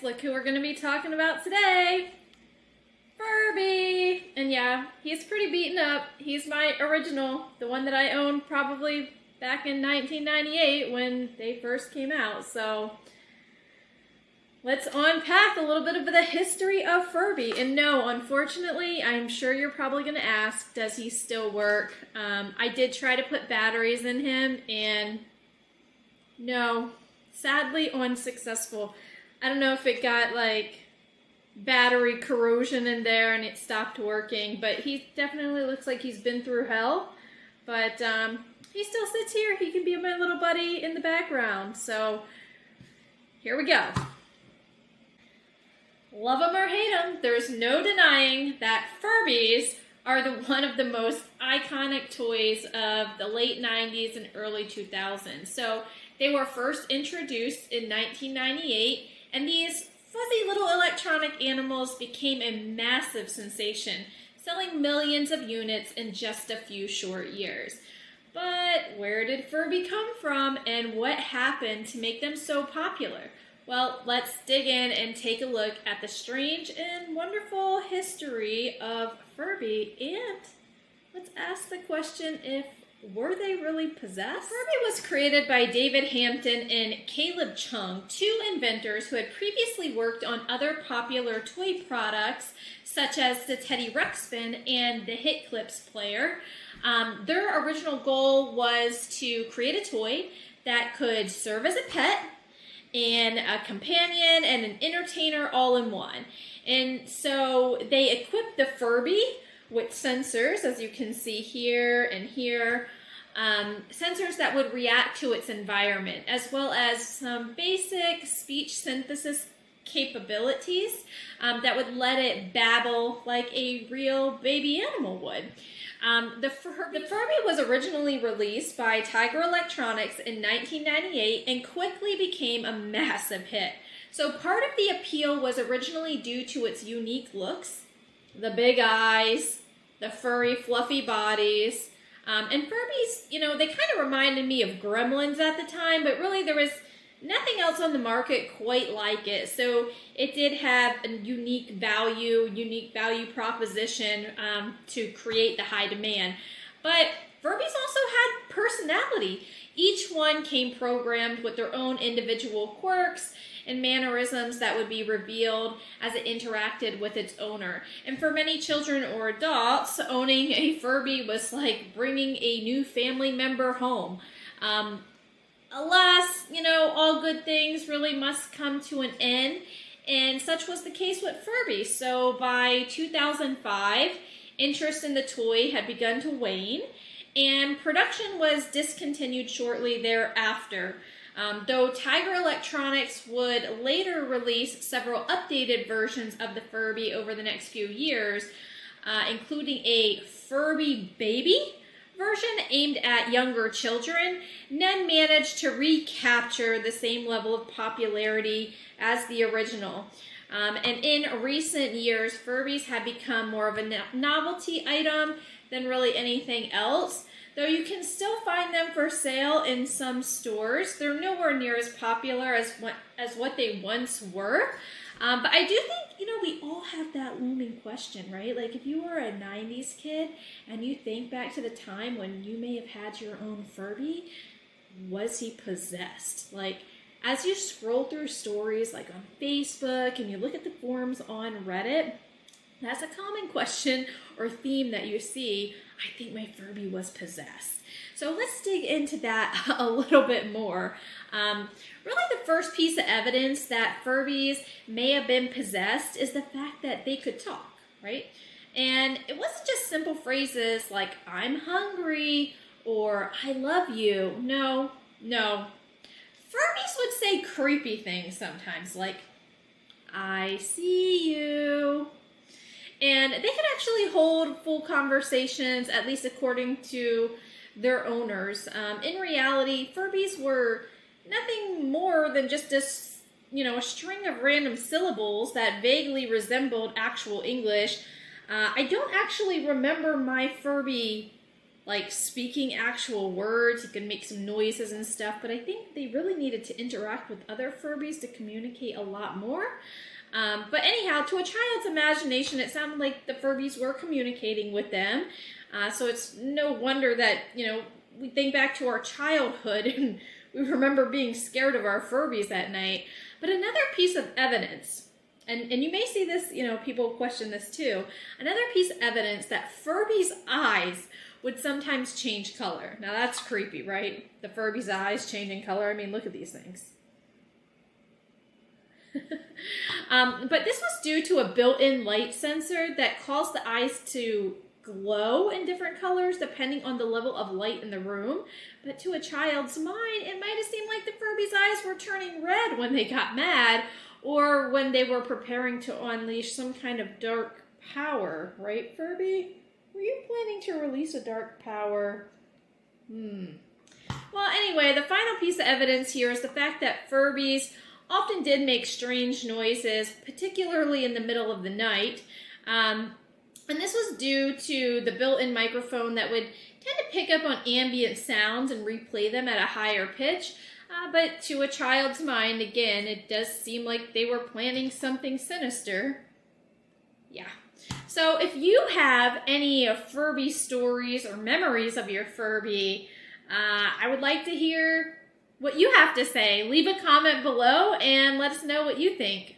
look who we're going to be talking about today. Furby! And yeah, he's pretty beaten up. He's my original, the one that I owned probably back in 1998 when they first came out. So let's unpack a little bit of the history of Furby. And no, unfortunately, I'm sure you're probably going to ask, does he still work? I did try to put batteries in him, and no, sadly unsuccessful. I don't know if it got like battery corrosion in there and it stopped working, but he definitely looks like he's been through hell. But he still sits here. He can be my little buddy in the background. So here we go. Love them or hate them, there's no denying that Furbies are one of the most iconic toys of the late 90s and early 2000s. So they were first introduced in 1998, and these fuzzy little electronic animals became a massive sensation, selling millions of units in just a few short years. But where did Furby come from, and what happened to make them so popular? Well, let's dig in and take a look at the strange and wonderful history of Furby, and let's ask the question, were they really possessed? Furby was created by David Hampton and Caleb Chung, two inventors who had previously worked on other popular toy products such as the Teddy Ruxpin and the Hit Clips player. Their original goal was to create a toy that could serve as a pet and a companion and an entertainer all in one. And so they equipped the Furby with sensors, as you can see here and here, sensors that would react to its environment, as well as some basic speech synthesis capabilities that would let it babble like a real baby animal would. The Furby was originally released by Tiger Electronics in 1998 and quickly became a massive hit. So part of the appeal was originally due to its unique looks, the big eyes, the furry, fluffy bodies, and Furbies, they kind of reminded me of Gremlins at the time, but really there was nothing else on the market quite like it. So it did have a unique value proposition to create the high demand. But Furbies also had personality. Each one came programmed with their own individual quirks and mannerisms that would be revealed as it interacted with its owner. And for many children or adults, owning a Furby was like bringing a new family member home. Alas, all good things really must come to an end, and such was the case with Furby. So by 2005, interest in the toy had begun to wane, and production was discontinued shortly thereafter. Though Tiger Electronics would later release several updated versions of the Furby over the next few years, including a Furby Baby version aimed at younger children, none managed to recapture the same level of popularity as the original. And in recent years, Furbies have become more of a novelty item than really anything else. Though you can still find them for sale in some stores, they're nowhere near as popular as what they once were. But I do think, we all have that looming question, right? Like if you were a 90s kid and you think back to the time when you may have had your own Furby, was he possessed? Like as you scroll through stories like on Facebook and you look at the forums on Reddit, that's a common question or theme that you see. I think my Furby was possessed. So let's dig into that a little bit more. Really the first piece of evidence that Furbies may have been possessed is the fact that they could talk, right? And it wasn't just simple phrases like, I'm hungry, or I love you. No. Furbies would say creepy things sometimes, like, I see you. And they could actually hold full conversations, at least according to their owners. In reality, Furbies were nothing more than just a string of random syllables that vaguely resembled actual English. I don't actually remember my Furby like speaking actual words. He could make some noises and stuff, but I think they really needed to interact with other Furbies to communicate a lot more. But anyhow, to a child's imagination, it sounded like the Furbies were communicating with them. So it's no wonder that, we think back to our childhood and we remember being scared of our Furbies that night. But another piece of evidence, and you may see this, people question this too, another piece of evidence that Furbies' eyes would sometimes change color. Now that's creepy, right? The Furbies' eyes changing color. I mean, look at these things. But this was due to a built-in light sensor that caused the eyes to glow in different colors depending on the level of light in the room. But to a child's mind, it might have seemed like the Furbies' eyes were turning red when they got mad or when they were preparing to unleash some kind of dark power. Right, Furby? Were you planning to release a dark power? Well, anyway, the final piece of evidence here is the fact that Furbies often did make strange noises, particularly in the middle of the night. And this was due to the built-in microphone that would tend to pick up on ambient sounds and replay them at a higher pitch. But to a child's mind, again, it does seem like they were planning something sinister. Yeah. So if you have any Furby stories or memories of your Furby, I would like to hear what you have to say. Leave a comment below and let us know what you think.